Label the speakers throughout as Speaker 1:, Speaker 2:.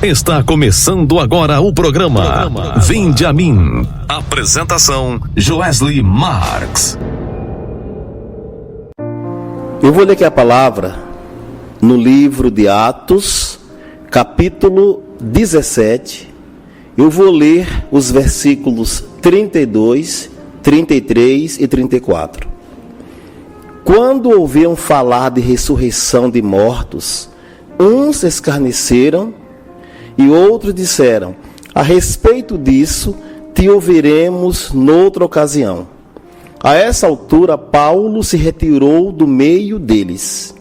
Speaker 1: Está começando agora o programa Vinde a Mim. Apresentação Joesley Marques.
Speaker 2: Eu vou ler aqui a palavra no livro de Atos, capítulo 17. Eu vou ler os versículos 32, 33 e 34. Quando ouviram falar de ressurreição de mortos, uns escarneceram e outros disseram: a respeito disso te ouviremos noutra ocasião. A essa altura, Paulo se retirou do meio deles.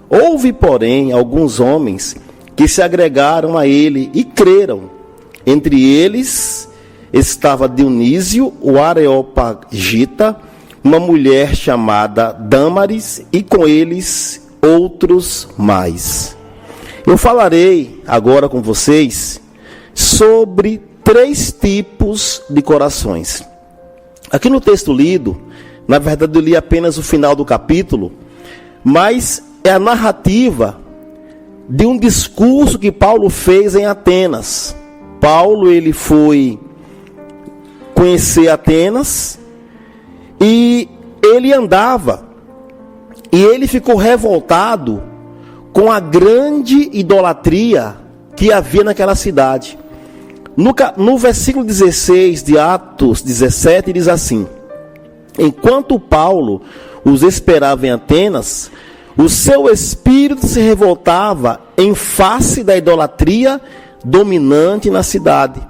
Speaker 2: Houve, porém, alguns homens que se agregaram a ele e creram. Entre eles estava Dionísio, o Areopagita, uma mulher chamada Dâmaris, e com eles outros mais. Eu falarei agora com vocês sobre 3 tipos de corações. Aqui no texto lido, na verdade eu li apenas o final do capítulo, mas é a narrativa de um discurso que Paulo fez em Atenas. Paulo, ele foi conhecer Atenas e ele andava e ele ficou revoltado com a grande idolatria que havia naquela cidade. No versículo 16 de Atos 17, diz assim: enquanto Paulo os esperava em Atenas, o seu espírito se revoltava em face da idolatria dominante na cidade.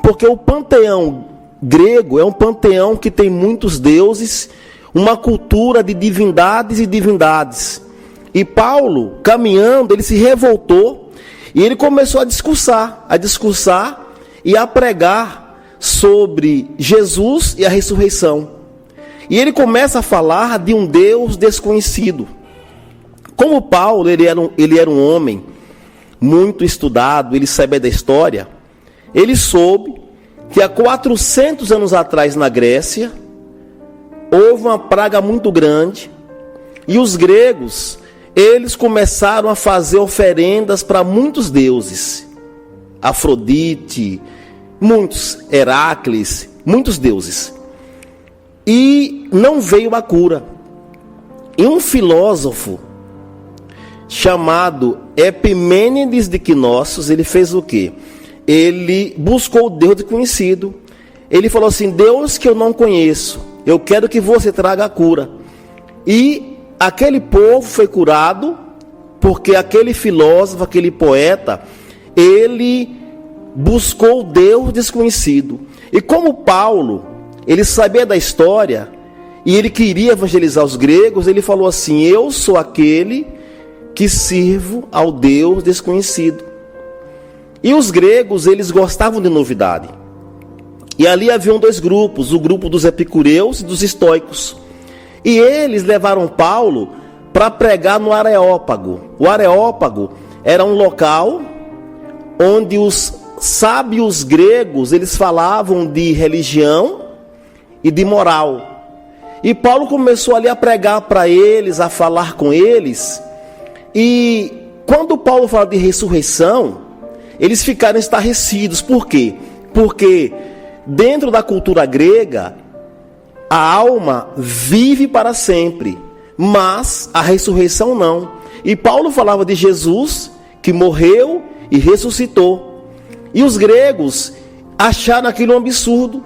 Speaker 2: Porque o panteão grego é um panteão que tem muitos deuses, uma cultura de divindades e divindades. E Paulo, caminhando, ele se revoltou e ele começou a discursar e a pregar sobre Jesus e a ressurreição. E ele começa a falar de um Deus desconhecido. Como Paulo, ele era um homem muito estudado, ele sabia da história, ele soube que há 400 anos atrás na Grécia, houve uma praga muito grande e os gregos, eles começaram a fazer oferendas para muitos deuses. Afrodite, muitos, Heracles, muitos deuses. E não veio a cura. E um filósofo chamado Epimênides de Quinossos, ele fez o quê? Ele buscou o Deus desconhecido. Ele falou assim: Deus que eu não conheço, eu quero que você traga a cura. E aquele povo foi curado, porque aquele filósofo, aquele poeta, ele buscou o Deus desconhecido. E como Paulo, ele sabia da história, e ele queria evangelizar os gregos, ele falou assim: eu sou aquele que sirvo ao Deus desconhecido. E os gregos, eles gostavam de novidade. E ali haviam 2 grupos, o grupo dos epicureus e dos estoicos. E eles levaram Paulo para pregar no Areópago. O Areópago era um local onde os sábios gregos, eles falavam de religião e de moral. E Paulo começou ali a pregar para eles, a falar com eles. E quando Paulo fala de ressurreição, eles ficaram estarrecidos. Por quê? Porque dentro da cultura grega, a alma vive para sempre, mas a ressurreição não. E Paulo falava de Jesus que morreu e ressuscitou. E os gregos acharam aquilo um absurdo.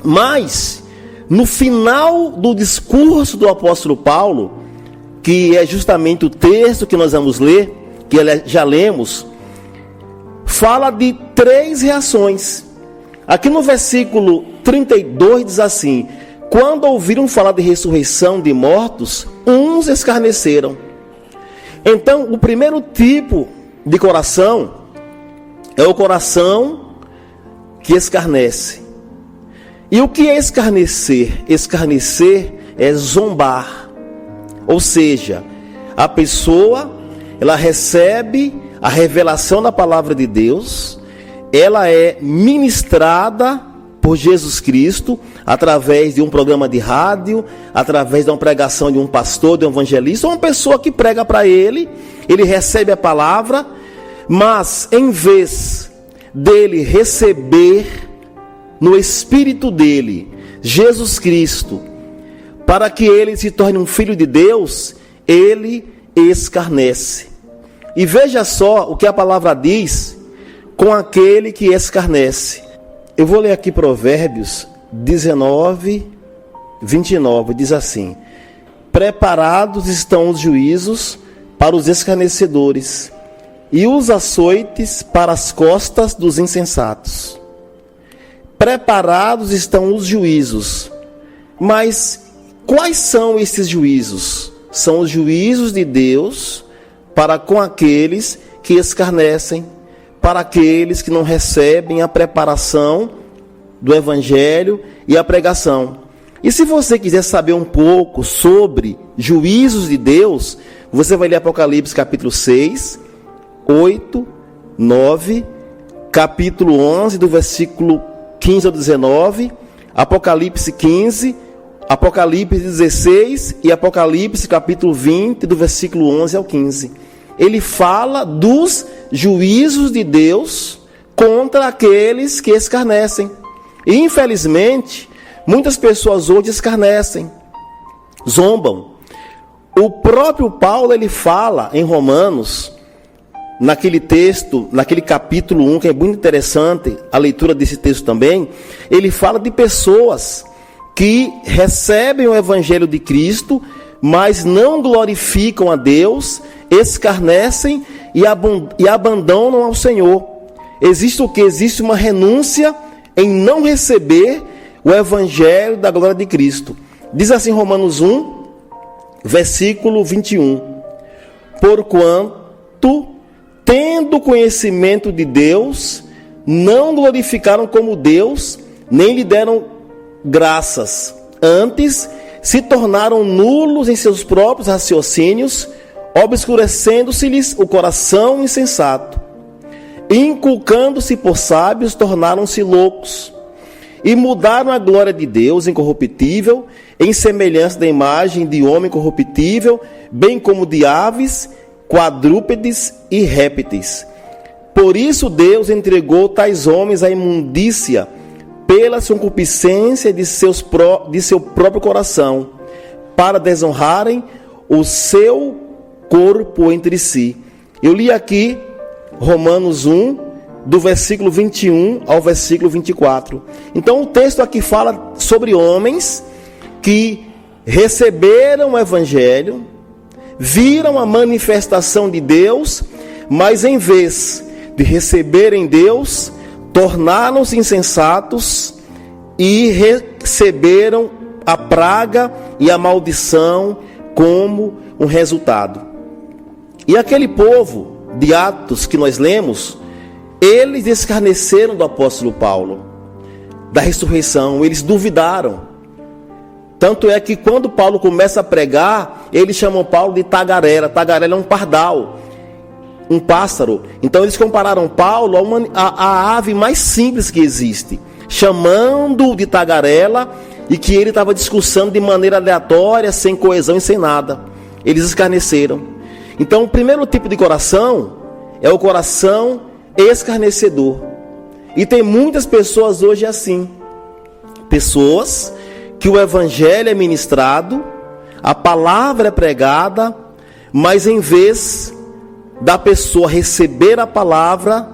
Speaker 2: Mas, no final do discurso do apóstolo Paulo, que é justamente o texto que nós vamos ler, que já lemos, fala de 3 reações. Aqui no versículo 32 diz assim: quando ouviram falar de ressurreição de mortos, uns escarneceram. Então, o primeiro tipo de coração é o coração que escarnece. E o que é escarnecer? Escarnecer é zombar. Ou seja, a pessoa, ela recebe a revelação da palavra de Deus, ela é ministrada por Jesus Cristo, através de um programa de rádio, através de uma pregação de um pastor, de um evangelista, ou uma pessoa que prega para ele, ele recebe a palavra, Mas em vez dele receber no espírito dele Jesus Cristo, para que ele se torne um filho de Deus, ele escarnece. E veja só o que a palavra diz com aquele que escarnece. Eu vou ler aqui Provérbios 19, 29, diz assim: preparados estão os juízos para os escarnecedores, e os açoites para as costas dos insensatos. Preparados estão os juízos. Mas quais são esses juízos? São os juízos de Deus para com aqueles que escarnecem, para aqueles que não recebem a preparação do Evangelho e a pregação. E se você quiser saber um pouco sobre juízos de Deus, você vai ler Apocalipse capítulo 6, 8, 9, capítulo 11, do versículo 15 ao 19, Apocalipse 15, Apocalipse 16 e Apocalipse capítulo 20, do versículo 11 ao 15. Ele fala dos juízos de Deus contra aqueles que escarnecem. E infelizmente, muitas pessoas hoje escarnecem, zombam. O próprio Paulo, ele fala em Romanos, naquele texto, naquele capítulo 1, que é muito interessante a leitura desse texto também, ele fala de pessoas que recebem o Evangelho de Cristo, mas não glorificam a Deus, escarnecem e abandonam ao Senhor. Existe o que? Existe uma renúncia em não receber o Evangelho da glória de Cristo. Diz assim Romanos 1, versículo 21. Porquanto, tendo conhecimento de Deus, não glorificaram como Deus, nem lhe deram graças. Antes, se tornaram nulos em seus próprios raciocínios, obscurecendo-se-lhes o coração insensato. Inculcando-se por sábios, tornaram-se loucos. E mudaram a glória de Deus incorruptível, em semelhança da imagem de homem corruptível, bem como de aves, quadrúpedes e répteis. Por isso Deus entregou tais homens à imundícia, pela concupiscência de seu próprio coração, para desonrarem o seu corpo entre si. Eu li aqui Romanos 1, do versículo 21 ao versículo 24. Então o texto aqui fala sobre homens que receberam o Evangelho, viram a manifestação de Deus, mas em vez de receberem Deus, tornaram-se insensatos e receberam a praga e a maldição como um resultado. E aquele povo de Atos que nós lemos, eles escarneceram do apóstolo Paulo, da ressurreição, eles duvidaram. Tanto é que quando Paulo começa a pregar, eles chamam Paulo de tagarela. Tagarela é um pardal, um pássaro. Então eles compararam Paulo a ave mais simples que existe, chamando-o de tagarela, e que ele estava discursando de maneira aleatória, sem coesão e sem nada. Eles escarneceram. Então o primeiro tipo de coração é o coração escarnecedor. E tem muitas pessoas hoje assim. Pessoas que o Evangelho é ministrado, a palavra é pregada, mas em vez da pessoa receber a palavra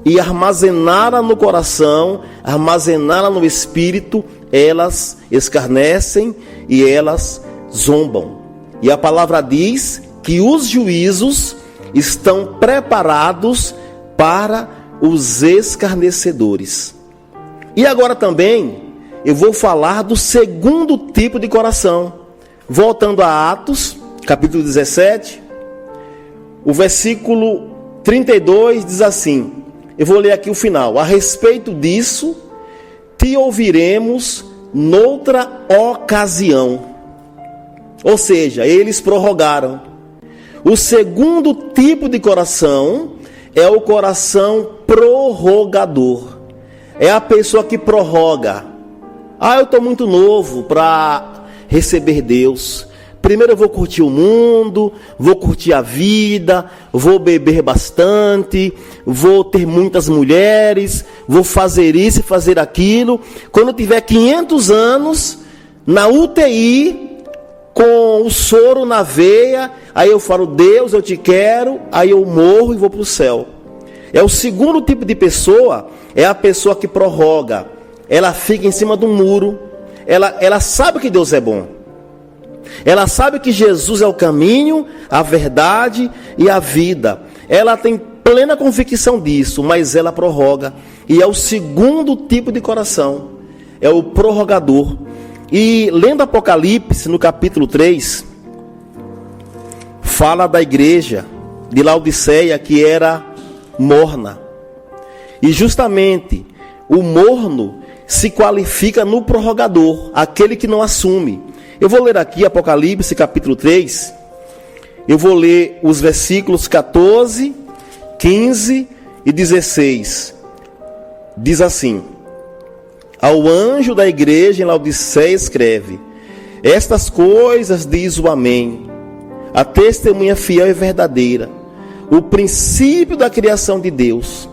Speaker 2: e armazená-la no coração, armazená-la no espírito, elas escarnecem e elas zombam. E a palavra diz que os juízos estão preparados para os escarnecedores. E agora também eu vou falar do segundo tipo de coração. Voltando a Atos, capítulo 17, o versículo 32 diz assim, eu vou ler aqui o final: a respeito disso, te ouviremos noutra ocasião. Ou seja, eles prorrogaram. O segundo tipo de coração é o coração prorrogador. É a pessoa que prorroga. Eu estou muito novo para receber Deus. Primeiro eu vou curtir o mundo, vou curtir a vida, vou beber bastante, vou ter muitas mulheres, vou fazer isso e fazer aquilo. Quando eu tiver 500 anos, na UTI, com o soro na veia, aí eu falo, Deus, eu te quero, aí eu morro e vou para o céu. É o segundo tipo de pessoa, é a pessoa que prorroga. Ela fica em cima do muro, ela sabe que Deus é bom. Ela sabe que Jesus é o caminho, a verdade e a vida. Ela tem plena convicção disso, mas ela prorroga. E é o segundo tipo de coração, é o prorrogador. E lendo Apocalipse, no capítulo 3, fala da igreja de Laodiceia que era morna. E justamente o morno se qualifica no prorrogador, aquele que não assume. Eu vou ler aqui Apocalipse capítulo 3, eu vou ler os versículos 14, 15 e 16. Diz assim: ao anjo da igreja em Laodiceia escreve: estas coisas diz o Amém, a testemunha fiel e verdadeira, o princípio da criação de Deus.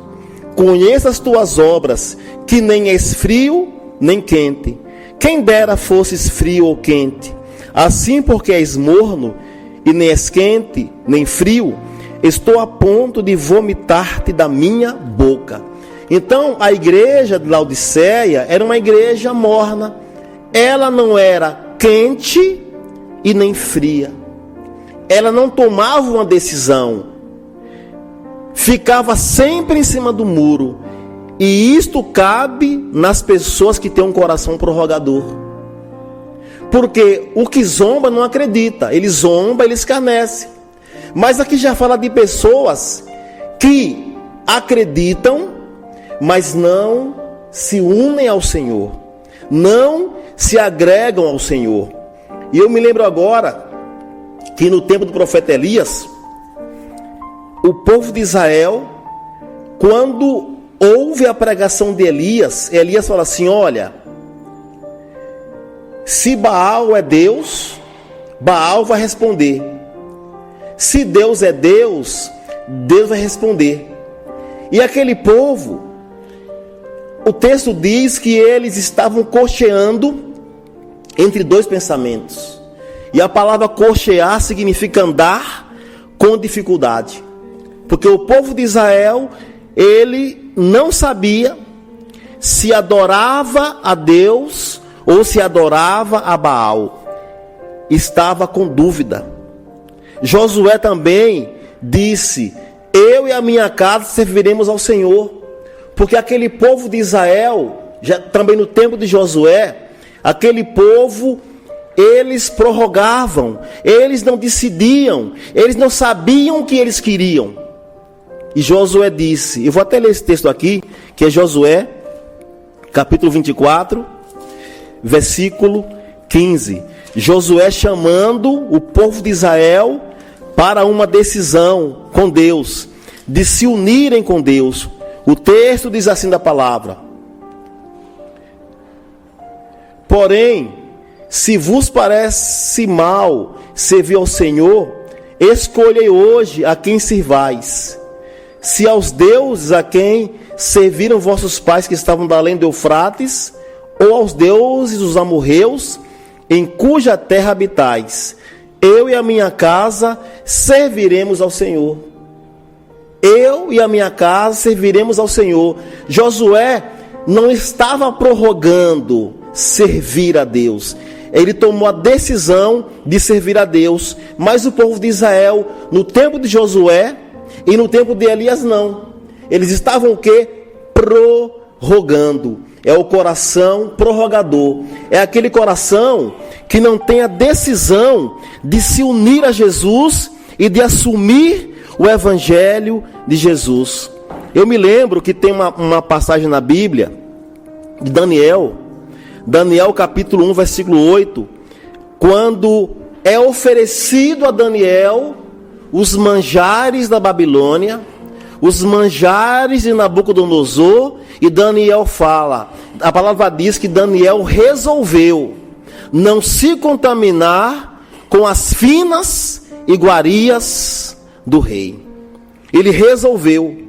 Speaker 2: Conheça as tuas obras, que nem és frio nem quente. Quem dera fosses frio ou quente. Assim, porque és morno e nem és quente nem frio, estou a ponto de vomitar-te da minha boca. Então a igreja de Laodiceia era uma igreja morna. Ela não era quente e nem fria. Ela não tomava uma decisão, ficava sempre em cima do muro. E isto cabe nas pessoas que têm um coração prorrogador. Porque o que zomba não acredita, ele zomba, ele escarnece. Mas aqui já fala de pessoas que acreditam, mas não se unem ao Senhor, não se agregam ao Senhor. E eu me lembro agora que no tempo do profeta Elias, o povo de Israel, quando ouve a pregação de Elias, Elias fala assim: olha, se Baal é Deus, Baal vai responder. Se Deus é Deus, Deus vai responder. E aquele povo, o texto diz que eles estavam cocheando entre dois pensamentos. E a palavra cochear significa andar com dificuldade. Porque o povo de Israel, ele não sabia se adorava a Deus ou se adorava a Baal. Estava com dúvida. Josué também disse: eu e a minha casa serviremos ao Senhor. Porque aquele povo de Israel, já, também no tempo de Josué, aquele povo, eles prorrogavam, eles não decidiam, eles não sabiam o que eles queriam. E Josué disse, eu vou até ler esse texto aqui, que é Josué, capítulo 24, versículo 15. Josué chamando o povo de Israel para uma decisão com Deus, de se unirem com Deus. O texto diz assim da palavra: porém, se vos parece mal servir ao Senhor, escolhei hoje a quem servais. Se aos deuses a quem serviram vossos pais que estavam da além do Eufrates, ou aos deuses dos amorreus, em cuja terra habitais, eu e a minha casa serviremos ao Senhor. Eu e a minha casa serviremos ao Senhor. Josué não estava prorrogando servir a Deus. Ele tomou a decisão de servir a Deus. Mas o povo de Israel, no tempo de Josué e no tempo de Elias, não. Eles estavam o quê? Prorrogando. É o coração prorrogador. É aquele coração que não tem a decisão de se unir a Jesus e de assumir o Evangelho de Jesus. Eu me lembro que tem uma passagem na Bíblia de Daniel capítulo 1, versículo 8, quando é oferecido a Daniel os manjares da Babilônia, os manjares de Nabucodonosor, e Daniel fala, a palavra diz que Daniel resolveu não se contaminar com as finas iguarias do rei. Ele resolveu,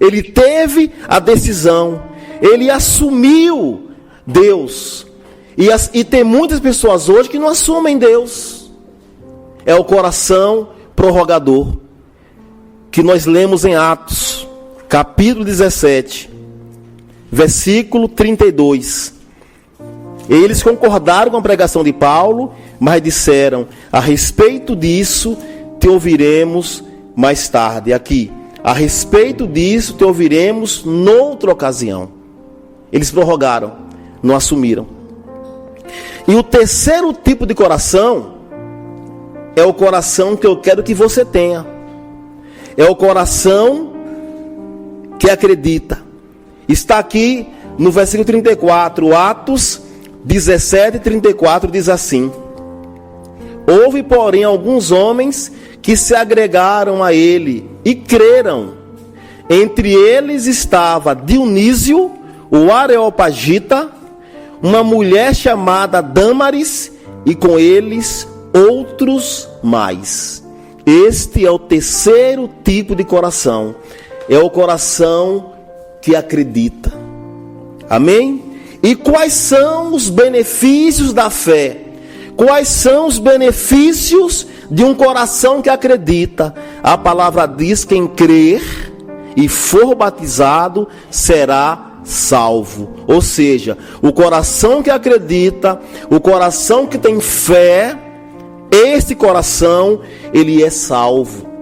Speaker 2: ele teve a decisão, ele assumiu Deus. E tem muitas pessoas hoje que não assumem Deus. É o coração prorrogador, que nós lemos em Atos, capítulo 17, versículo 32. Eles concordaram com a pregação de Paulo, mas disseram: a respeito disso te ouviremos mais tarde. Aqui, a respeito disso te ouviremos noutra ocasião. Eles prorrogaram, não assumiram. E o terceiro tipo de coração é o coração que eu quero que você tenha. É o coração que acredita. Está aqui no versículo 34, Atos 17, 34, diz assim: houve, porém, alguns homens que se agregaram a ele e creram. Entre eles estava Dionísio, o Areopagita, uma mulher chamada Dâmaris, e com eles outros mais. Este é o terceiro tipo de coração. É o coração que acredita. Amém? E quais são os benefícios da fé? Quais são os benefícios de um coração que acredita? A palavra diz: quem crer e for batizado será salvo. Ou seja, o coração que acredita, o coração que tem fé, este coração, ele é salvo.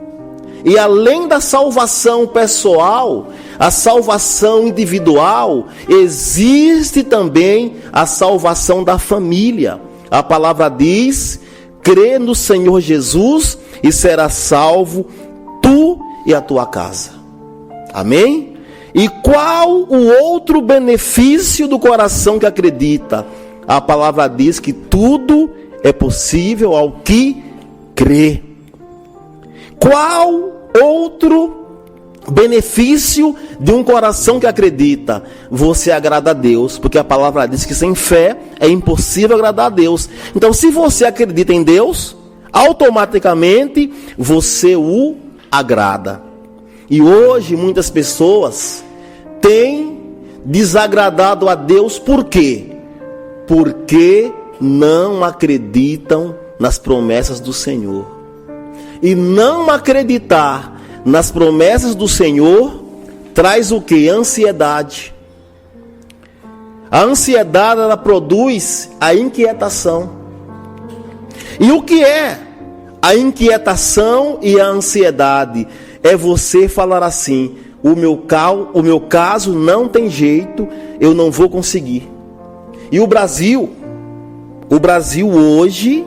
Speaker 2: E além da salvação pessoal, a salvação individual, existe também a salvação da família. A palavra diz: crê no Senhor Jesus e serás salvo, tu e a tua casa. Amém? E qual o outro benefício do coração que acredita? A palavra diz que tudo é possível ao que crê. Qual outro benefício de um coração que acredita? Você agrada a Deus, porque a palavra diz que sem fé é impossível agradar a Deus. Então, se você acredita em Deus, automaticamente você o agrada. E hoje muitas pessoas têm desagradado a Deus. Por quê? Porque não acreditam nas promessas do Senhor. E não acreditar nas promessas do Senhor traz o que? Ansiedade. A ansiedade, ela produz a inquietação. E o que é a inquietação e a ansiedade? É você falar assim: o meu caso não tem jeito, eu não vou conseguir. E o Brasil hoje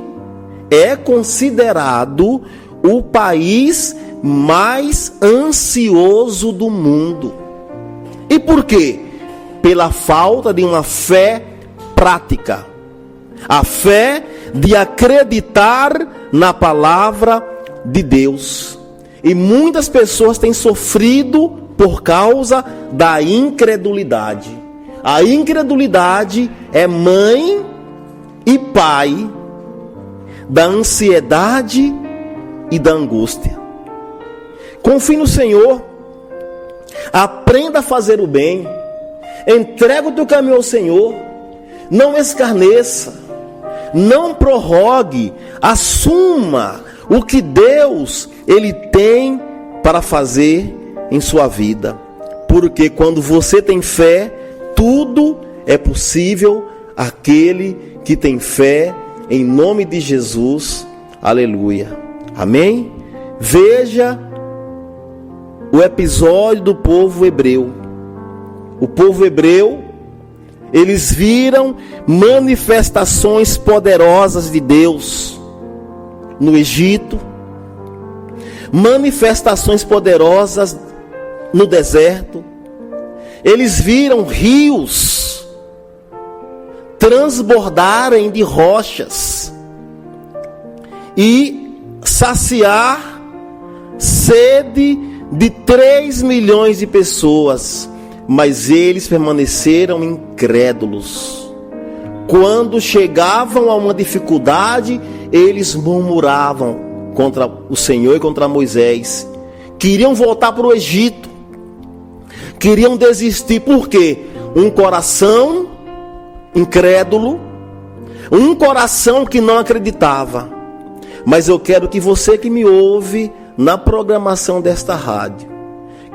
Speaker 2: é considerado o país mais ansioso do mundo. E por quê? Pela falta de uma fé prática. A fé de acreditar na palavra de Deus. E muitas pessoas têm sofrido por causa da incredulidade. A incredulidade é mãe e pai da ansiedade e da angústia. Confie no Senhor, aprenda a fazer o bem, entrega o teu caminho ao Senhor, não escarneça, não prorrogue, assuma o que Deus ele tem para fazer em sua vida. Porque quando você tem fé, tudo é possível àquele que tem fé, em nome de Jesus. Aleluia. Amém? Veja o episódio do povo hebreu. O povo hebreu, eles viram manifestações poderosas de Deus no Egito, manifestações poderosas no deserto. Eles viram rios transbordarem de rochas e saciar sede de 3 milhões de pessoas. Mas eles permaneceram incrédulos. Quando chegavam a uma dificuldade, eles murmuravam contra o Senhor e contra Moisés. Queriam voltar para o Egito. Queriam desistir. Por quê? Um coração incrédulo, um coração que não acreditava. Mas eu quero que você que me ouve na programação desta rádio,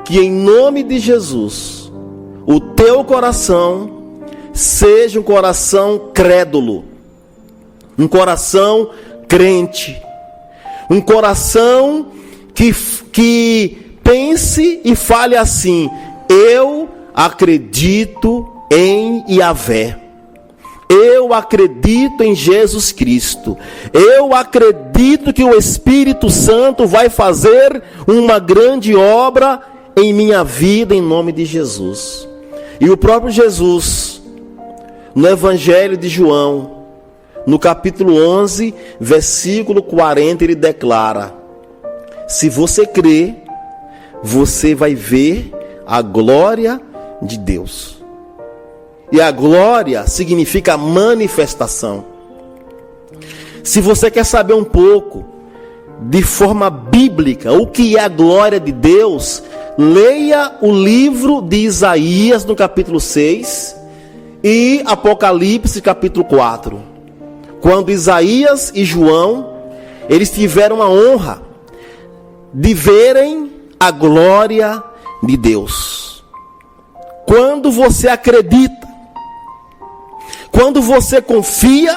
Speaker 2: que em nome de Jesus, o teu coração seja um coração crédulo, um coração crente, um coração que pense e fale assim: eu acredito em Yahvé, eu acredito em Jesus Cristo, eu acredito que o Espírito Santo vai fazer uma grande obra em minha vida, em nome de Jesus. E o próprio Jesus, no Evangelho de João, no capítulo 11, versículo 40, ele declara: se você crer, você vai ver a glória de Deus. E a glória significa manifestação. Se você quer saber um pouco, de forma bíblica, o que é a glória de Deus, leia o livro de Isaías, no capítulo 6, e Apocalipse, capítulo 4. Quando Isaías e João, eles tiveram a honra de verem a glória de Deus. Quando você acredita, quando você confia,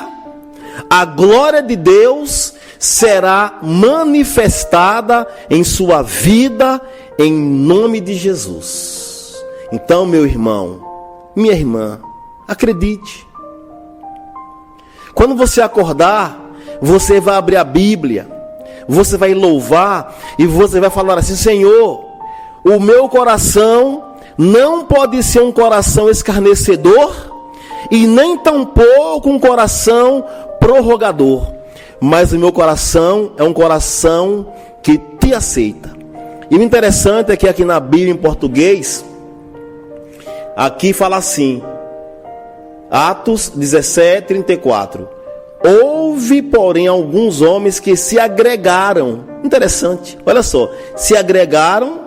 Speaker 2: a glória de Deus será manifestada em sua vida, em nome de Jesus. Então, meu irmão, minha irmã, acredite. Quando você acordar, você vai abrir a Bíblia, você vai louvar e você vai falar assim: Senhor, o meu coração não pode ser um coração escarnecedor e nem tampouco um coração prorrogador, mas o meu coração é um coração que te aceita. E o interessante é que aqui na Bíblia em português, aqui fala assim, Atos 17, 34. Houve, porém, alguns homens que se agregaram. Interessante, olha só. Se agregaram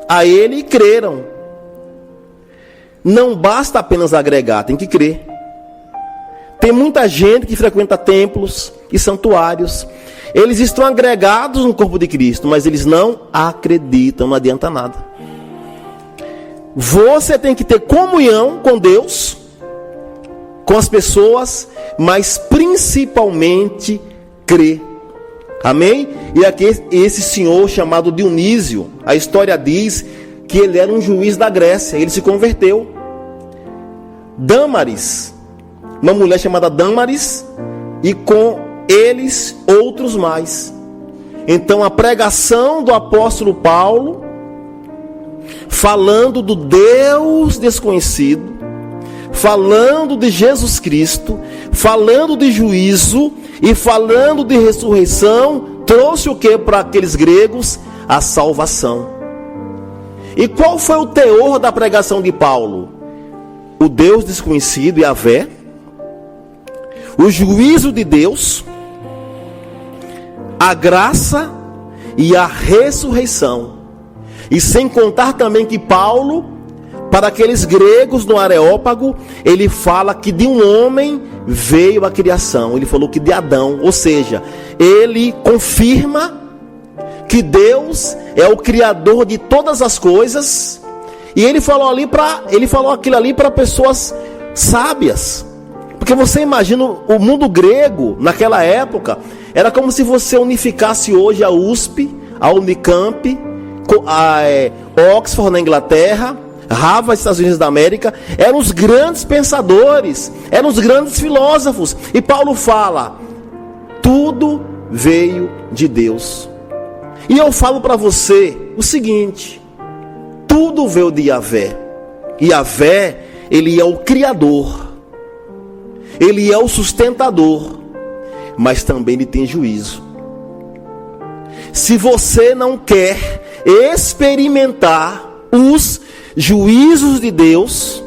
Speaker 2: a ele e creram. Não basta apenas agregar, tem que crer. Tem muita gente que frequenta templos e santuários. Eles estão agregados no corpo de Cristo, mas eles não acreditam, não adianta nada. Você tem que ter comunhão com Deus, com as pessoas, mas principalmente crer. Amém? E aqui esse senhor chamado Dionísio, a história diz que ele era um juiz da Grécia, ele se converteu. Dâmaris, uma mulher chamada Dâmaris, e com eles outros mais. Então a pregação do apóstolo Paulo, falando do Deus desconhecido, falando de Jesus Cristo, falando de juízo e falando de ressurreição, trouxe o que para aqueles gregos? A salvação. E qual foi o teor da pregação de Paulo? O Deus desconhecido, Yahvé, o juízo de Deus, a graça e a ressurreição. E sem contar também que Paulo, para aqueles gregos no Areópago, ele fala que de um homem veio a criação. Ele falou que de Adão, ou seja, ele confirma que Deus é o criador de todas as coisas. E ele falou aquilo ali para pessoas sábias. Porque você imagina o mundo grego naquela época, era como se você unificasse hoje a USP, a Unicamp, a Oxford na Inglaterra, Harvard, Estados Unidos da América. Eram os grandes pensadores, eram os grandes filósofos. E Paulo fala: tudo veio de Deus. E eu falo para você o seguinte: tudo veio de Yahvé. Yahvé, ele é o Criador, ele é o sustentador, mas também ele tem juízo. Se você não quer experimentar os juízos de Deus,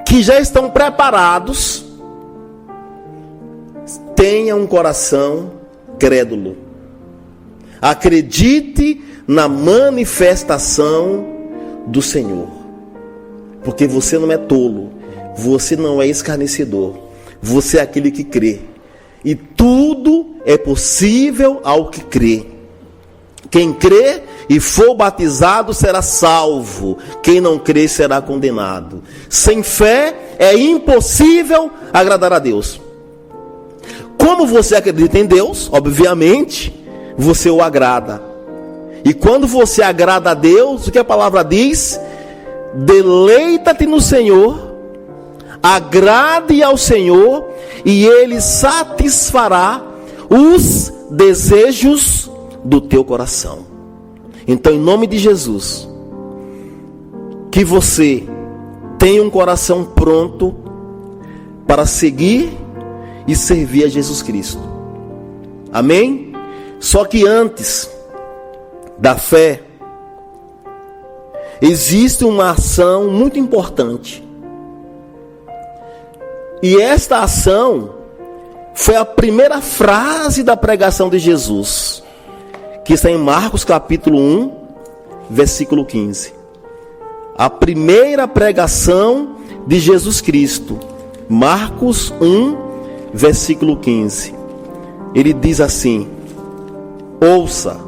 Speaker 2: que já estão preparados, tenha um coração crédulo. Acredite na manifestação do Senhor. Porque você não é tolo, você não é escarnecedor, você é aquele que crê. E tudo é possível ao que crê. Quem crê e for batizado será salvo. Quem não crê será condenado. Sem fé é impossível agradar a Deus. Como você acredita em Deus, obviamente, você o agrada. E quando você agrada a Deus, o que a palavra diz? Deleita-te no Senhor, agrade ao Senhor, e Ele satisfará os desejos do teu coração. Então, em nome de Jesus, que você tenha um coração pronto para seguir e servir a Jesus Cristo. Amém? Só que antes da fé, existe uma ação muito importante. E esta ação foi a primeira frase da pregação de Jesus, que está em Marcos capítulo 1, versículo 15. A primeira pregação de Jesus Cristo, Marcos 1, versículo 15. Ele diz assim: ouça,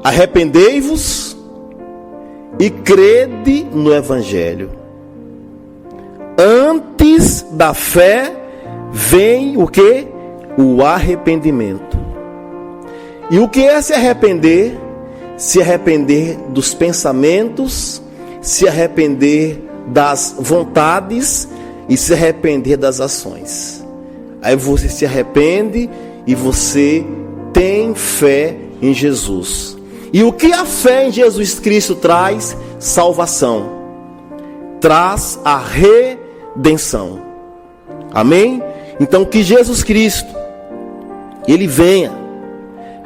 Speaker 2: arrependei-vos e crede no Evangelho. Antes da fé vem o que? O arrependimento. E o que é se arrepender? Se arrepender dos pensamentos, se arrepender das vontades e se arrepender das ações. Aí você se arrepende e você tem fé em Jesus. E o que a fé em Jesus Cristo traz? Salvação. Traz a redenção. Amém? Então que Jesus Cristo, Ele venha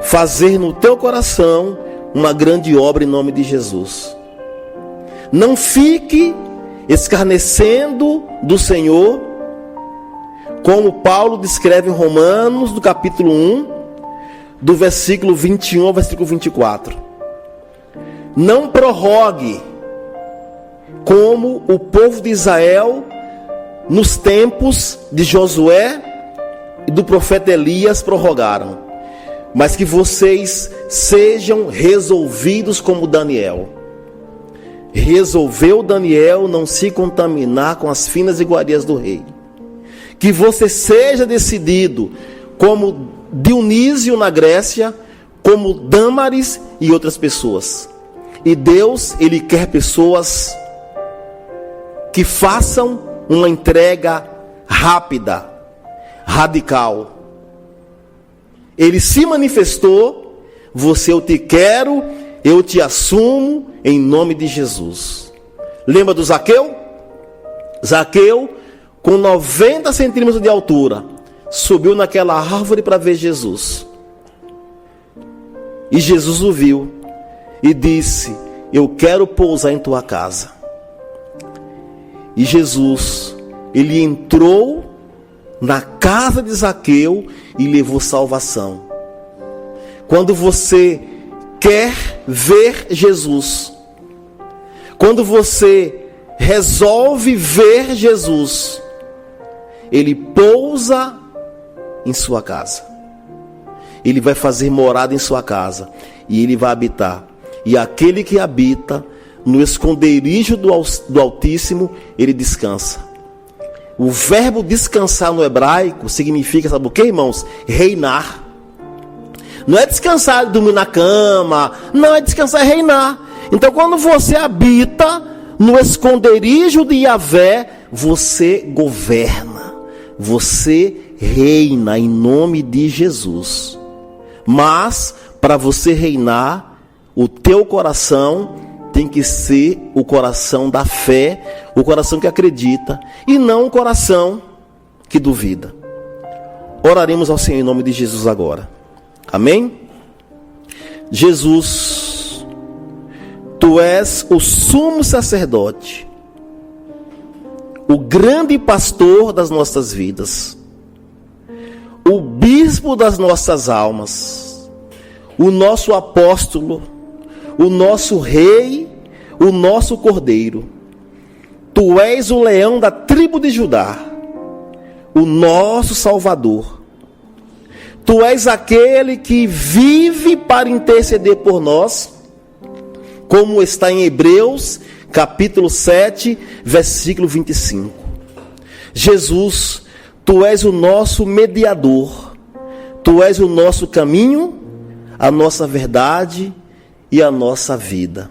Speaker 2: fazer no teu coração uma grande obra em nome de Jesus. Não fique escarnecendo do Senhor, como Paulo descreve em Romanos, do capítulo 1, do versículo 21 ao versículo 24. Não prorrogue como o povo de Israel nos tempos de Josué e do profeta Elias prorrogaram, mas que vocês sejam resolvidos como Daniel. Resolveu Daniel não se contaminar com as finas iguarias do rei. Que você seja decidido como Dionísio na Grécia, como Dâmaris e outras pessoas. E Deus, Ele quer pessoas que façam uma entrega rápida, radical. Ele se manifestou: você, eu te quero, eu te assumo em nome de Jesus. Lembra do Zaqueu? Zaqueu, com 90 centímetros de altura, subiu naquela árvore para ver Jesus. E Jesus o viu e disse: eu quero pousar em tua casa. E Jesus, Ele entrou na casa de Zaqueu e levou salvação. Quando você quer ver Jesus, quando você resolve ver Jesus, Ele pousa em sua casa. Ele vai fazer morada em sua casa e Ele vai habitar. E aquele que habita no esconderijo do Altíssimo, ele descansa. O verbo descansar no hebraico significa, sabe o que, irmãos? Reinar. Não é descansar e dormir na cama. Não, é descansar e reinar. Então, quando você habita no esconderijo de Yahvé, você governa. Você reina em nome de Jesus. Mas, para você reinar, o teu coração tem que ser o coração da fé, o coração que acredita, e não o coração que duvida. Oraremos ao Senhor em nome de Jesus agora. Amém? Jesus, Tu és o sumo sacerdote, o grande pastor das nossas vidas, o bispo das nossas almas, o nosso apóstolo, o nosso rei, o nosso cordeiro. Tu és o leão da tribo de Judá, o nosso Salvador. Tu és aquele que vive para interceder por nós, como está em Hebreus, capítulo 7, versículo 25. Jesus, Tu és o nosso mediador, Tu és o nosso caminho, a nossa verdade e a nossa vida.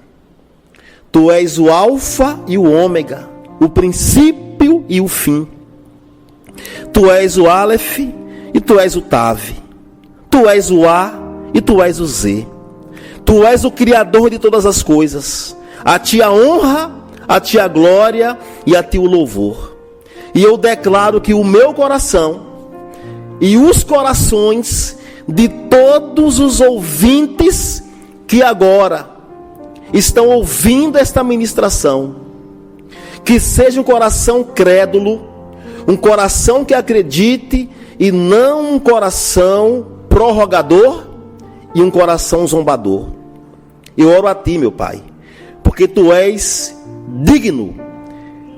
Speaker 2: Tu és o Alfa e o Ômega, o princípio e o fim. Tu és o Aleph e Tu és o Tav. Tu és o A e Tu és o Z. Tu és o Criador de todas as coisas. A Ti a honra, a Ti a glória e a Ti o louvor. E eu declaro que o meu coração e os corações de todos os ouvintes que agora estão ouvindo esta ministração, que seja um coração crédulo, um coração que acredite e não um coração prorrogador e um coração zombador. Eu oro a Ti, meu Pai, porque Tu és digno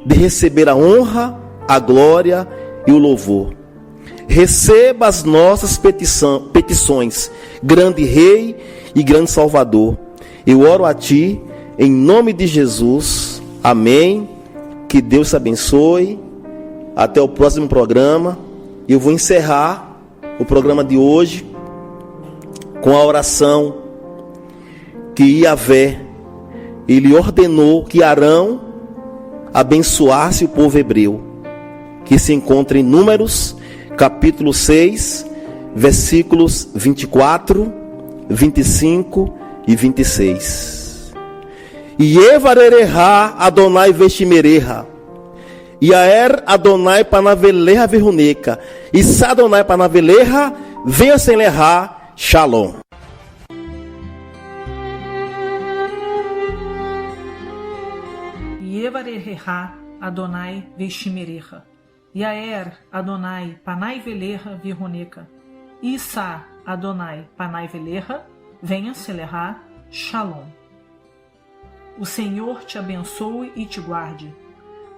Speaker 2: de receber a honra, a glória e o louvor. Receba as nossas petições, grande Rei e grande Salvador. Eu oro a Ti, em nome de Jesus. Amém. Que Deus te abençoe. Até o próximo programa. Eu vou encerrar o programa de hoje com a oração que Yahvé, ele ordenou que Arão abençoasse o povo hebreu, que se encontra em Números, capítulo 6, versículos 24, 25 e 26. Yevarereha Adonai vestimereha, Yaer Adonai panaveleha verruneca, Issa Adonai panaveleha, venha sem lerra, Shalom.
Speaker 3: Yevarereha Adonai vestimereha, Yaer Adonai panai veleha verruneca, Issa Adonai panai veleha, venha se lerra, Shalom. O Senhor te abençoe e te guarde.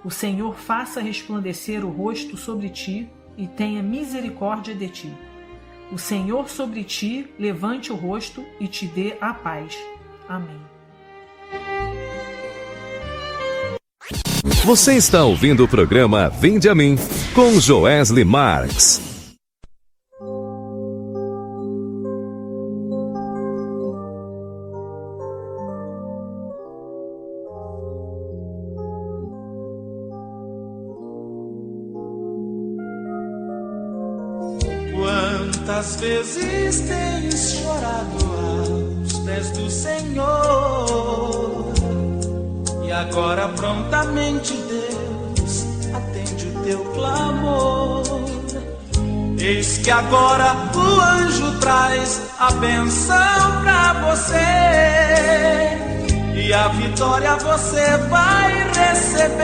Speaker 3: O Senhor faça resplandecer o rosto sobre ti e tenha misericórdia de ti. O Senhor sobre ti levante o rosto e te dê a paz. Amém.
Speaker 1: Você está ouvindo o programa Vinde a Mim, com Joesly Marques.
Speaker 4: Quantas vezes tens chorado aos pés do Senhor, e agora prontamente Deus atende o teu clamor. Eis que agora o anjo traz a bênção pra você, e a vitória você vai receber.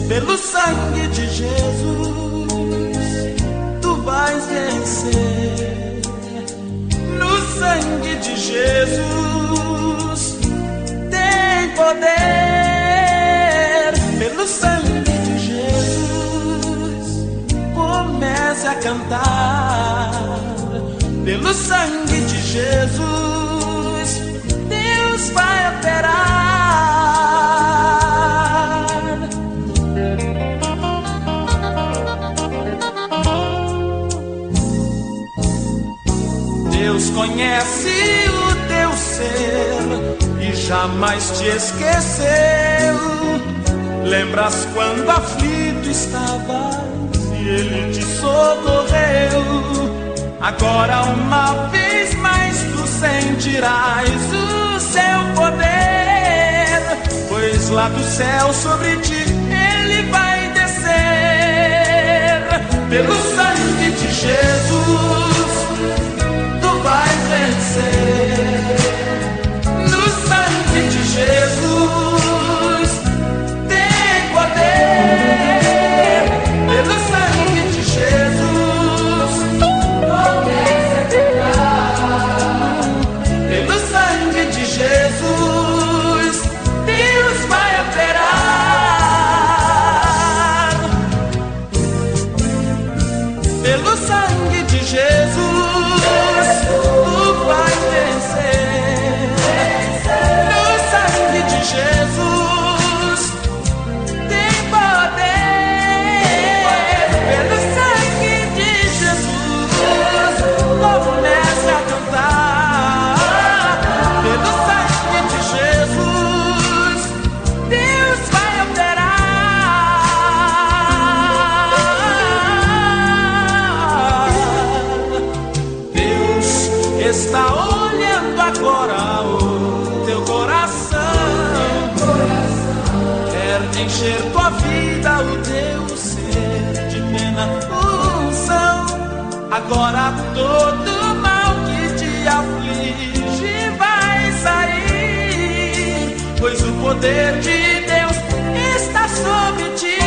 Speaker 4: Pelo sangue de Jesus vais vencer. No sangue de Jesus tem poder. Pelo sangue de Jesus comece a cantar. Pelo sangue de Jesus Deus vai operar. Deus conhece o teu ser e jamais te esqueceu. Lembras quando aflito estavas e Ele te socorreu. Agora uma vez mais tu sentirás o seu poder, pois lá do céu sobre ti Ele vai descer. Pelo sangue de Jesus vai vencer. No sangue de Jesus tem pode encher tua vida, o teu ser de plena unção. Agora todo mal que te aflige vai sair, pois o poder de Deus está sobre ti.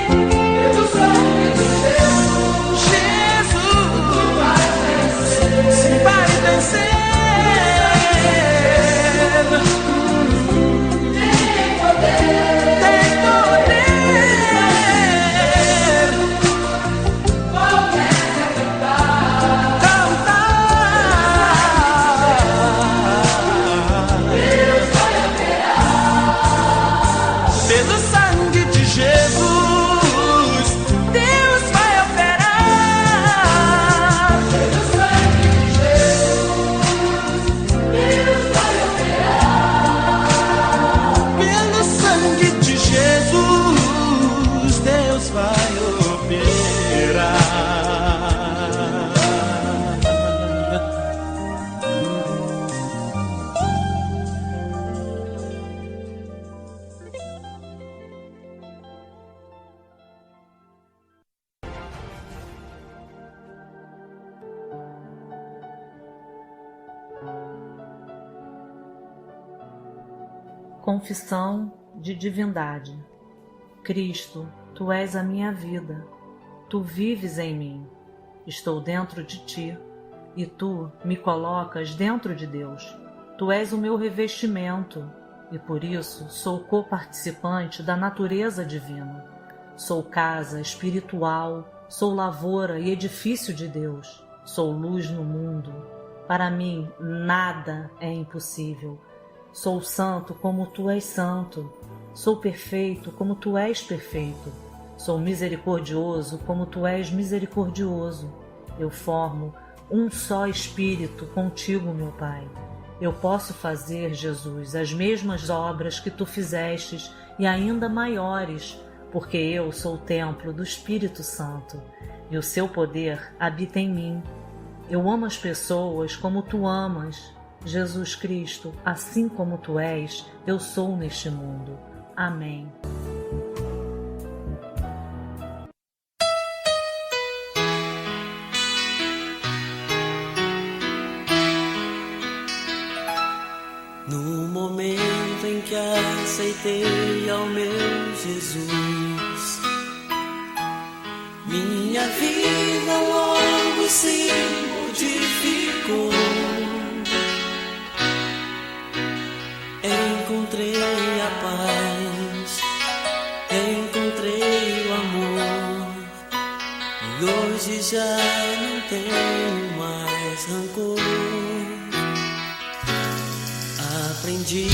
Speaker 4: Pelo sangue de Jesus, sim, vai vencer.
Speaker 3: Confissão de divindade. Cristo, Tu és a minha vida, Tu vives em mim, estou dentro de Ti, e Tu me colocas dentro de Deus. Tu és o meu revestimento, e por isso sou coparticipante da natureza divina. Sou casa espiritual, sou lavoura e edifício de Deus, sou luz no mundo. Para mim, nada é impossível. Sou santo como Tu és santo. Sou perfeito como Tu és perfeito. Sou misericordioso como Tu és misericordioso. Eu formo um só espírito contigo, meu Pai. Eu posso fazer, Jesus, as mesmas obras que Tu fizestes e ainda maiores, porque eu sou o templo do Espírito Santo e o seu poder habita em mim. Eu amo as pessoas como Tu amas. Jesus Cristo, assim como Tu és, eu sou neste mundo. Amém.
Speaker 5: No momento em que aceitei ao meu Jesus, minha vida logo se modificou. Encontrei a paz, encontrei o amor, e hoje já não tenho mais rancor. Aprendi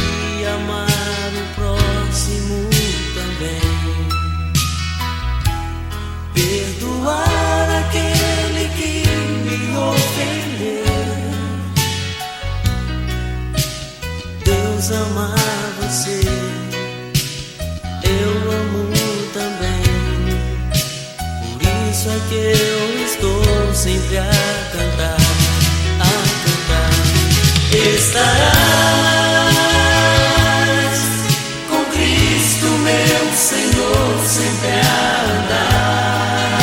Speaker 5: a amar o próximo também, perdoar aquele que me ofendeu. Deus ama você, eu amo também. Por isso é que eu estou sempre a cantar, Estarás com Cristo, meu Senhor, sempre a andar.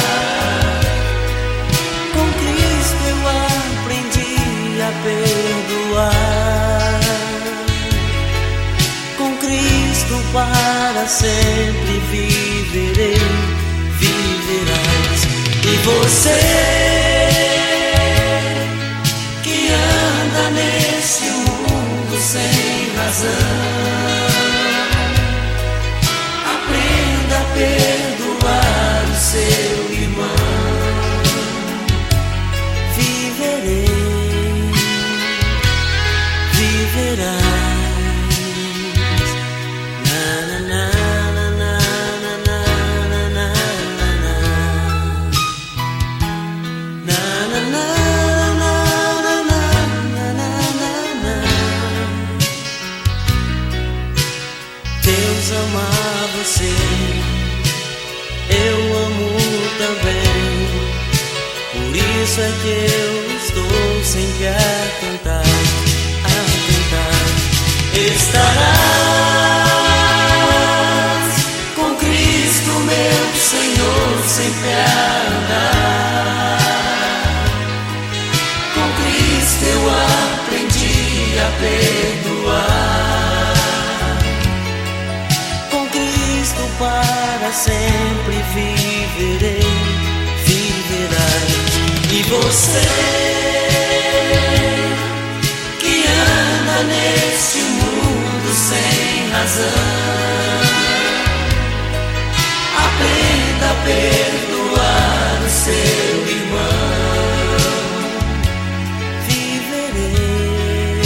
Speaker 5: Com Cristo eu aprendi a perdoar. Com Cristo para sempre viverei, viverás. E você que anda nesse mundo sem razão, aprenda a perdoar o seu irmão. Viverei, viverás. Deus ama você, eu amo também. Por isso é que eu estou sempre a cantar, Estarás sempre viverei, viverás. E você que anda neste mundo sem razão, aprenda a perdoar o seu irmão. Viverei,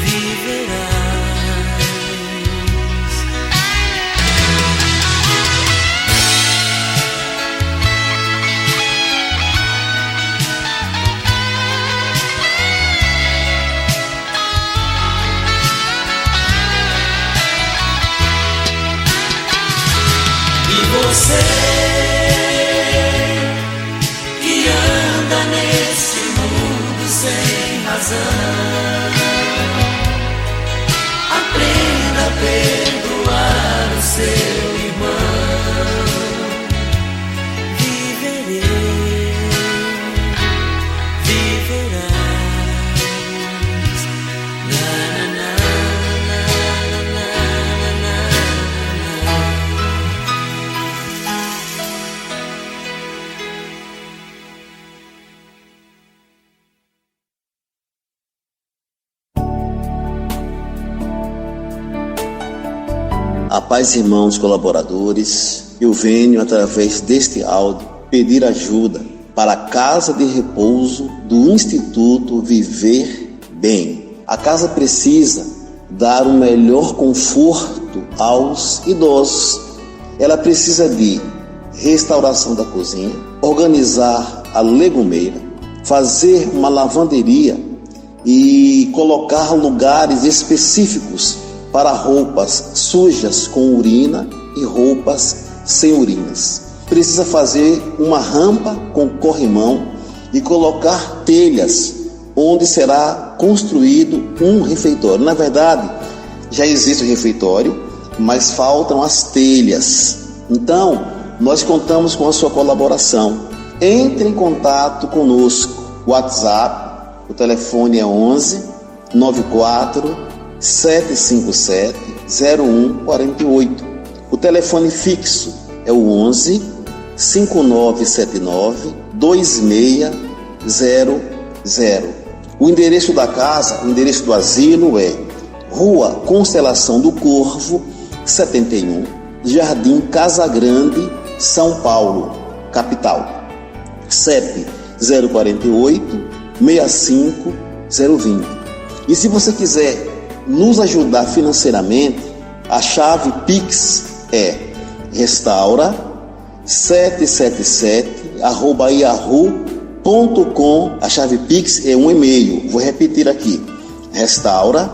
Speaker 5: viverás. Você que anda nesse mundo sem razão, aprenda a perdoar o seu irmão. Viverei, viverás. Na, na, na.
Speaker 2: A paz, irmãos colaboradores, eu venho através deste áudio pedir ajuda para a casa de repouso do Instituto Viver Bem. A casa precisa dar o melhor conforto aos idosos. Ela precisa de restauração da cozinha, organizar a legumeira, fazer uma lavanderia e colocar lugares específicos para roupas sujas com urina e roupas sem urinas. Precisa fazer uma rampa com corrimão e colocar telhas onde será construído um refeitório. Na verdade, já existe o refeitório, mas faltam as telhas. Então, nós contamos com a sua colaboração. Entre em contato conosco. O WhatsApp, o telefone é 11 94 757 0148. O telefone fixo é o 11 5979 2600. O endereço da casa, o endereço do asilo é Rua Constelação do Corvo, 71, Jardim Casa Grande, São Paulo, capital. CEP 048 65 020. E se você quiser nos ajudar financeiramente, a chave Pix é restaura777@yahoo.com. A chave Pix é um e-mail. Vou repetir aqui: restaura,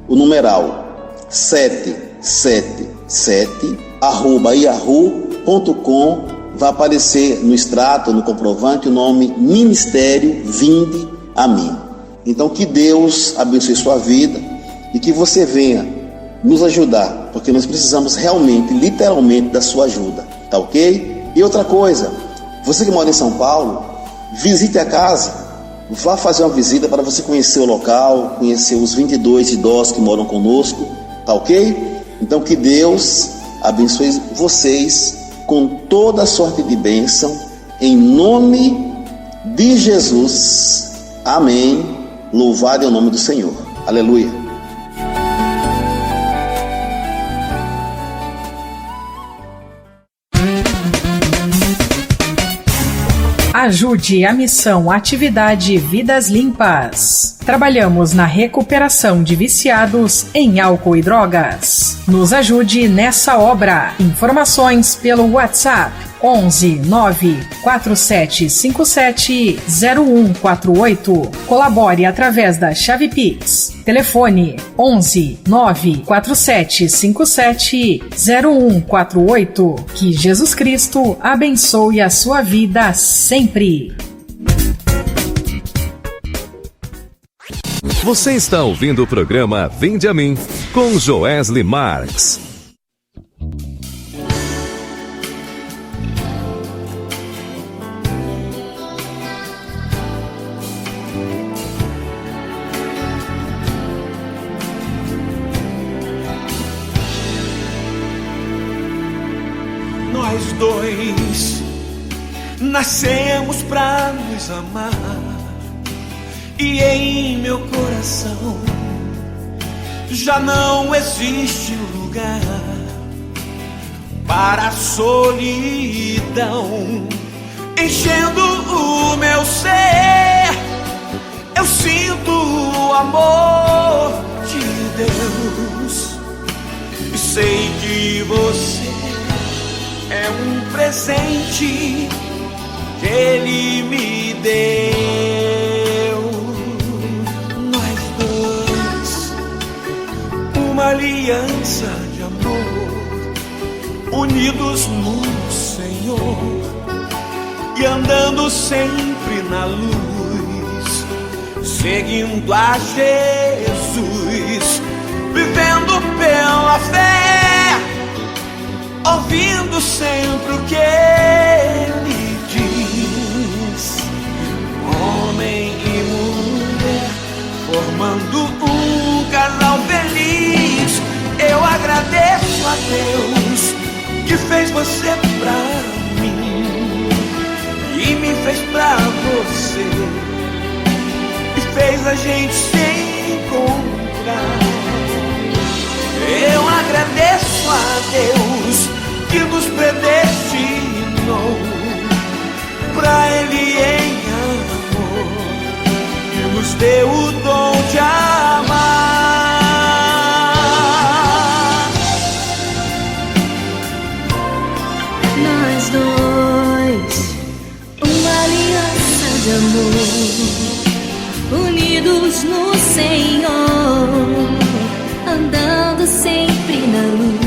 Speaker 2: o numeral 777@yahoo.com. Vai aparecer no extrato, no comprovante, o nome Ministério Vinde a Mim. Então, que Deus abençoe sua vida e que você venha nos ajudar, porque nós precisamos realmente, literalmente, da sua ajuda, tá ok? E outra coisa, você que mora em São Paulo, visite a casa, vá fazer uma visita para você conhecer o local, conhecer os 22 idosos que moram conosco, tá ok? Então, que Deus abençoe vocês com toda a sorte de bênção, em nome de Jesus. Amém. Louvado é o nome do Senhor. Aleluia.
Speaker 6: Ajude a missão Atividade Vidas Limpas. Trabalhamos na recuperação de viciados em álcool e drogas. Nos ajude nessa obra. Informações pelo WhatsApp 11 94757 0148. Colabore através da chave Pix. Telefone 11 94757 0148. Que Jesus Cristo abençoe a sua vida sempre.
Speaker 1: Você está ouvindo o programa Vinde a Mim, com Joesly Marks.
Speaker 4: dois nascemos pra nos amar, e em meu coração já não existe lugar para a solidão. Enchendo o meu ser, eu sinto o amor de Deus, e sei que você é um presente que Ele me deu. Nós dois, uma aliança de amor, unidos no Senhor e andando sempre na luz, seguindo a Jesus, vivendo pela fé, ouvindo sempre o que Ele diz. Homem e mulher, formando um casal feliz. Eu agradeço a Deus que fez você pra mim e me fez pra você, e fez a gente se encontrar. Eu agradeço a Deus que nos predestinou pra Ele em amor, e nos deu o dom de amar.
Speaker 7: Nós dois, uma aliança de amor, unidos no Senhor, andando sempre na luz,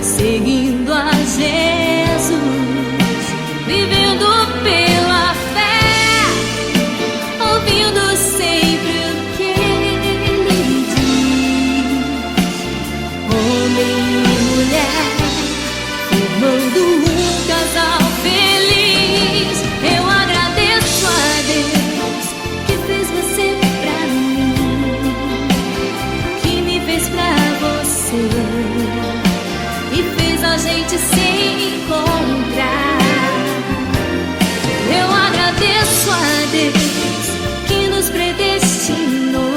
Speaker 7: seguindo a Jesus, vivendo pela fé, ouvindo sempre o que Ele diz. Homem e mulher, formando um casal feliz. Eu agradeço a Deus que fez você pra mim, que me fez pra você, e fez a gente se encontrar. Eu agradeço a Deus que nos predestinou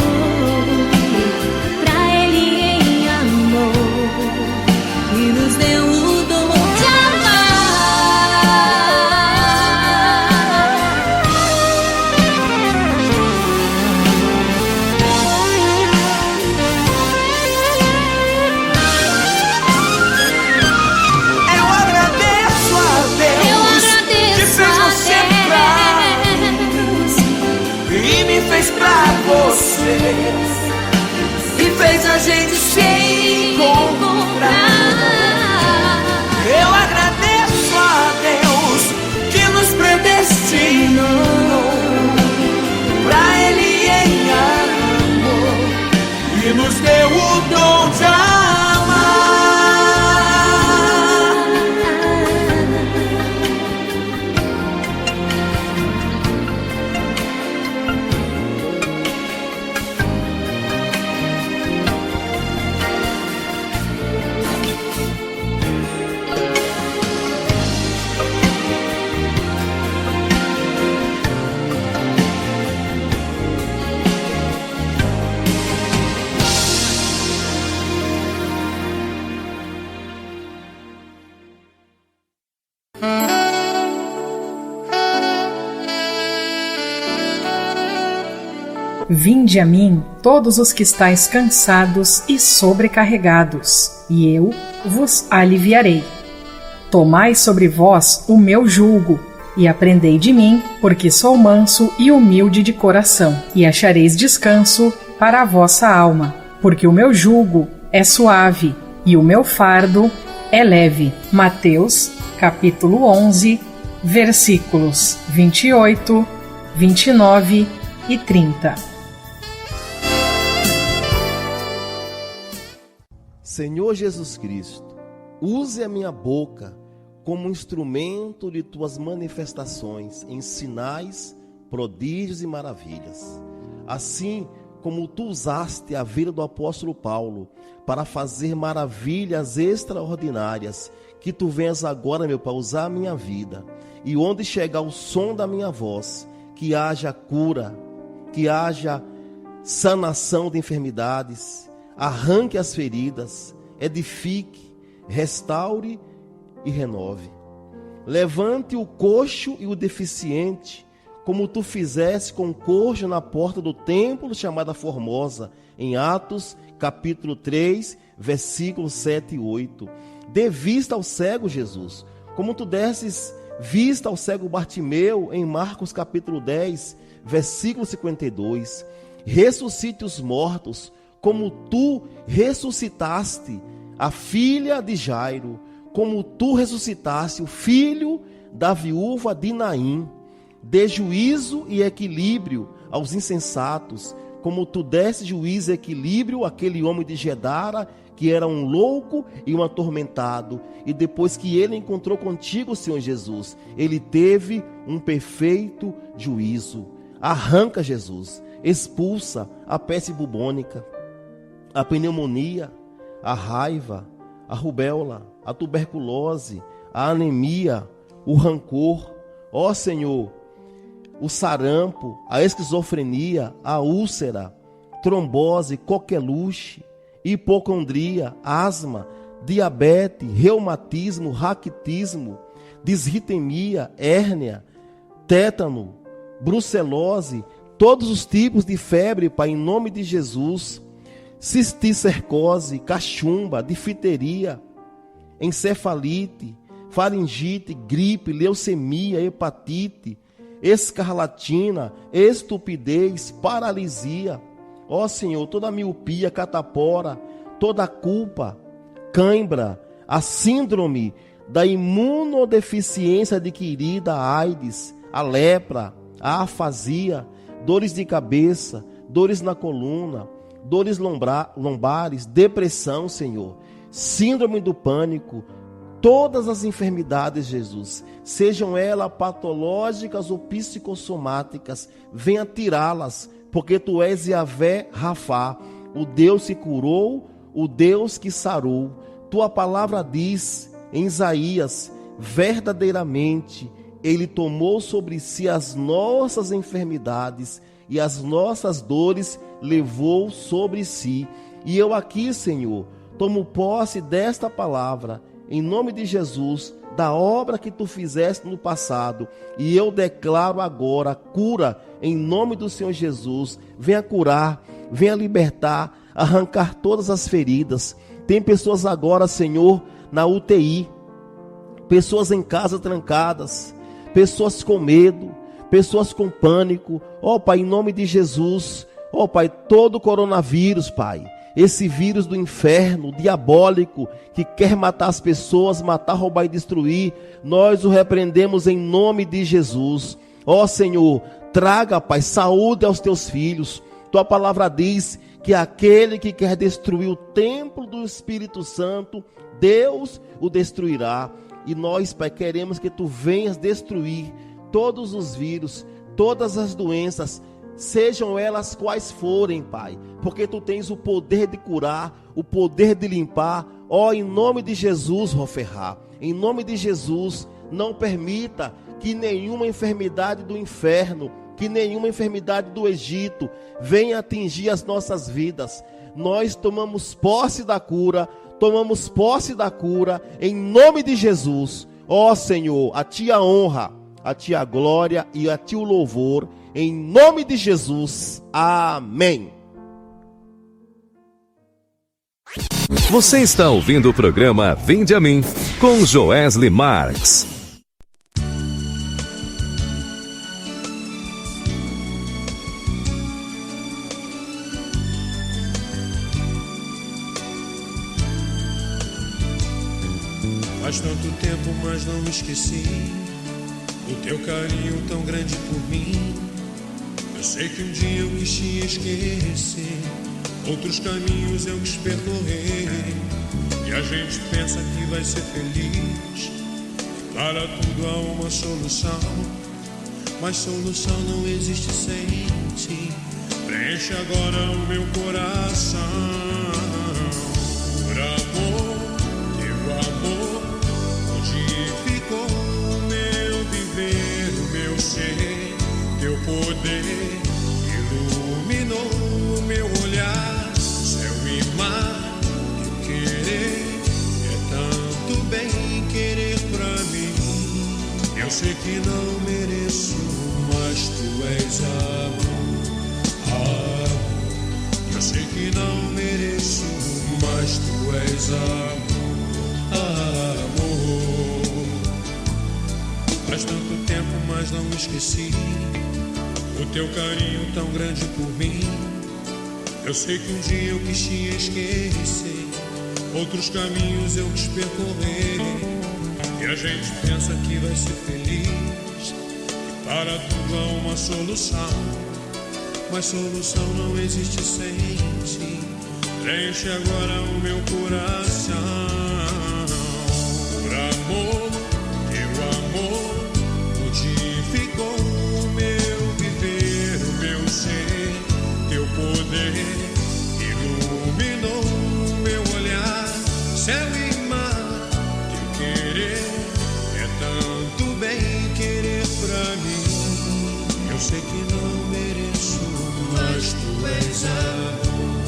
Speaker 7: pra Ele em amor, e nos deu o dom de
Speaker 4: Eu agradeço a Deus que fez você pra mim e me fez pra você, e fez a gente se encontrar. Eu agradeço a Deus que nos predestinou pra Ele em amor, e nos deu o dom de amar.
Speaker 6: Vinde a mim, todos os que estáis cansados e sobrecarregados, e eu vos aliviarei. Tomai sobre vós o meu jugo, e aprendei de mim, porque sou manso e humilde de coração, e achareis descanso para a vossa alma, porque o meu jugo é suave, e o meu fardo é leve. Mateus, capítulo 11, versículos 28, 29 e 30.
Speaker 2: Senhor Jesus Cristo, use a minha boca como instrumento de tuas manifestações em sinais, prodígios e maravilhas. Assim, como tu usaste a vida do apóstolo Paulo para fazer maravilhas extraordinárias, que tu venhas agora, meu Pai, usar a minha vida, e onde chegar o som da minha voz, que haja cura, que haja sanação de enfermidades, arranque as feridas, edifique, restaure e renove. Levante o coxo e o deficiente, como tu fizeste com o coxo na porta do templo chamada Formosa, em Atos capítulo 3, versículos 7 e 8. Dê vista ao cego, Jesus, como tu desses vista ao cego Bartimeu, em Marcos capítulo 10, versículo 52. Ressuscite os mortos, como tu ressuscitaste a filha de Jairo, como tu ressuscitaste o filho da viúva de Naim. Dê juízo e equilíbrio aos insensatos, como tu deste juízo e equilíbrio àquele homem de Gedara, que era um louco e um atormentado, e depois que ele encontrou contigo, Senhor Jesus, ele teve um perfeito juízo. Arranca, Jesus, expulsa a peste bubônica, a pneumonia, a raiva, a rubéola, a tuberculose, a anemia, o rancor, ó Senhor, o sarampo, a esquizofrenia, a úlcera, trombose, coqueluche, hipocondria, asma, diabetes, reumatismo, raquitismo, disritmia, hérnia, tétano, brucelose, todos os tipos de febre, Pai, em nome de Jesus, cisticercose, cachumba, difteria, encefalite, faringite, gripe, leucemia, hepatite, escarlatina, estupidez, paralisia, ó Senhor, toda miopia, catapora, toda culpa, cãibra, a síndrome da imunodeficiência adquirida, a AIDS, a lepra, a afasia, dores de cabeça, dores na coluna, dores lombares, depressão, Senhor, síndrome do pânico, todas as enfermidades, Jesus, sejam elas patológicas ou psicossomáticas, venha tirá-las, porque tu és Yahvé Rafá, o Deus que curou, o Deus que sarou. Tua palavra diz em Isaías, verdadeiramente, ele tomou sobre si as nossas enfermidades e as nossas dores levou sobre si. E eu aqui, Senhor, tomo posse desta palavra, em nome de Jesus, da obra que tu fizeste no passado, e eu declaro agora cura, em nome do Senhor Jesus. Venha curar, venha libertar, arrancar todas as feridas. Tem pessoas agora, Senhor, na UTI, pessoas em casa trancadas, pessoas com medo, pessoas com pânico. Ó Pai, em nome de Jesus, ó Pai, todo coronavírus, Pai, esse vírus do inferno, diabólico, que quer matar as pessoas, matar, roubar e destruir, nós o repreendemos em nome de Jesus. Ó Senhor, traga, Pai, saúde aos teus filhos. Tua palavra diz que aquele que quer destruir o templo do Espírito Santo, Deus o destruirá. E nós, Pai, queremos que tu venhas destruir todos os vírus, todas as doenças, sejam elas quais forem, Pai, porque tu tens o poder de curar, o poder de limpar. Ó, em nome de Jesus, Roferrá, em nome de Jesus, não permita que nenhuma enfermidade do inferno, que nenhuma enfermidade do Egito venha atingir as nossas vidas. Nós tomamos posse da cura, em nome de Jesus. Ó Senhor, a ti a honra, a ti a glória e a ti o louvor, em nome de Jesus. Amém.
Speaker 1: Você está ouvindo o programa Vinde a Mim, com Joesley Marks.
Speaker 8: Faz tanto tempo, mas não me esqueci o teu carinho tão grande por mim. Eu sei que um dia eu quis te esquecer, outros caminhos eu quis percorrer, e a gente pensa que vai ser feliz. Para tudo há uma solução, mas solução não existe sem ti. preenche agora o meu coração. Por amor, teu amor modificou o meu viver, o meu ser. Teu poder iluminou o meu olhar. Céu e mar, teu querer é tanto bem querer pra mim. Eu sei que não mereço, mas tu és amor, amor. Eu sei que não mereço, mas tu és amor, amor. Faz tanto tempo, mas não esqueci o teu carinho tão grande por mim. Eu sei que um dia eu quis te esquecer, outros caminhos eu quis percorrer. E a gente pensa que vai ser feliz, que para tudo há uma solução, mas solução não existe sem ti. Preenche agora o meu coração. Por amor, teu amor modificou o meu viver, o meu ser. Teu poder iluminou o meu olhar. Céu e mar, teu querer é tanto bem querer pra mim. Eu sei que não mereço, mas tu és amor,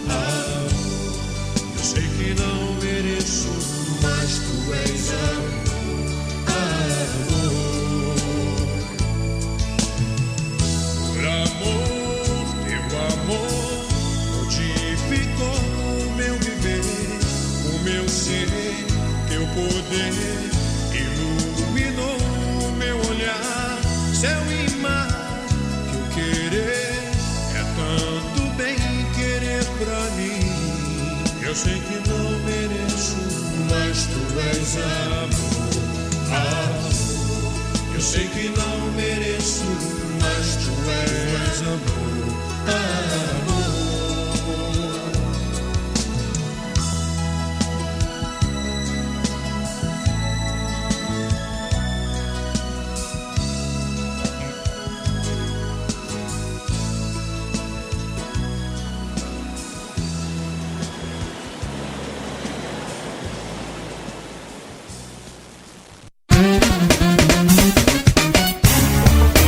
Speaker 8: amor. Eu sei que não mereço, mas tu és amor, amor. Por amor, teu amor modificou o meu viver, o meu ser. Teu poder iluminou o meu olhar. Céu e mar, teu querer é tanto bem querer pra mim. Eu sei que não mereço, mas tu és amor, amor. Eu sei que não mereço, mas tu és amor, amor.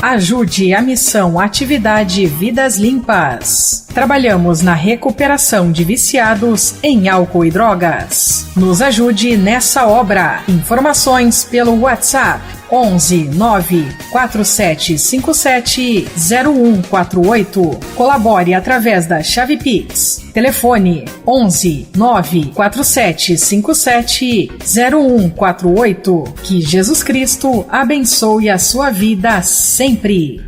Speaker 6: Ajude a missão Atividade Vidas Limpas. Trabalhamos na recuperação de viciados em álcool e drogas. Nos ajude nessa obra. Informações pelo WhatsApp 11 94757 0148. Colabore através da chave Pix. Telefone 11 94757 0148. Que Jesus Cristo abençoe a sua vida sempre.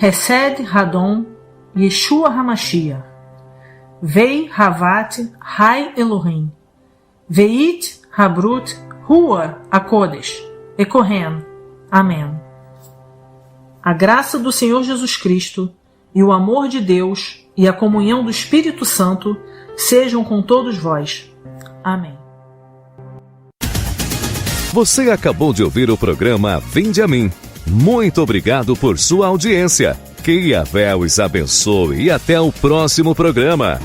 Speaker 3: Hesed Hadon Yeshua HaMashiach Vei Havat Hai Elohim Veit Habrut Hua HaKodesh Ekohen. Amém. A graça do Senhor Jesus Cristo e o amor de Deus e a comunhão do Espírito Santo sejam com todos vós. Amém.
Speaker 1: Você acabou de ouvir o programa Vinde a Mim. Muito obrigado por sua audiência. Que Yahvé os abençoe e até o próximo programa.